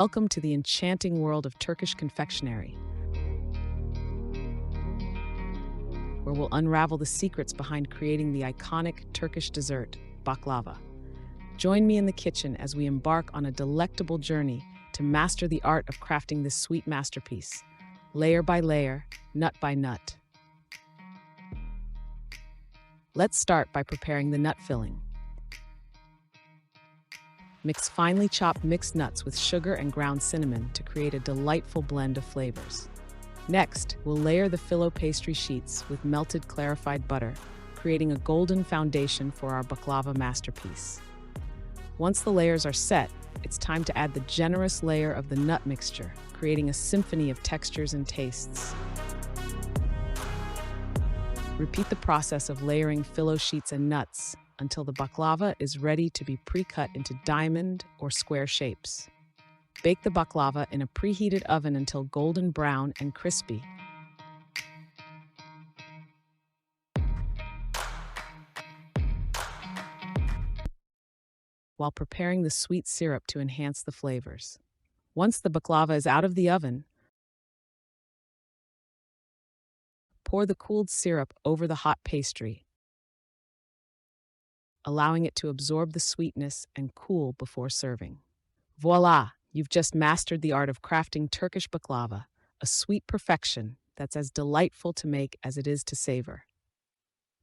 Welcome to the enchanting world of Turkish confectionery, where we'll unravel the secrets behind creating the iconic Turkish dessert, baklava. Join me in the kitchen as we embark on a delectable journey to master the art of crafting this sweet masterpiece, layer by layer, nut by nut. Let's start by preparing the nut filling. Mix finely chopped mixed nuts with sugar and ground cinnamon to create a delightful blend of flavors. Next, we'll layer the Phyllo pastry sheets with melted clarified butter, creating a golden foundation for our baklava masterpiece. Once the layers are set, it's time to add the generous layer of the nut mixture, creating a symphony of textures and tastes. Repeat the process of layering Phyllo sheets and nuts until the baklava is ready to be pre-cut into diamond or square shapes. Bake the baklava in a preheated oven until golden brown and crispy. While preparing the sweet syrup to enhance the flavors. Once the baklava is out of the oven, pour the cooled syrup over the hot pastry, allowing it to absorb the sweetness and cool before serving. Voila! You've just mastered the art of crafting Turkish baklava, a sweet perfection that's as delightful to make as it is to savor.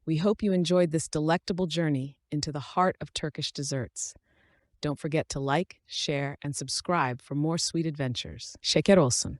We hope you enjoyed this delectable journey into the heart of Turkish desserts. Don't forget to like, share, and subscribe for more sweet adventures. Şeker olsun.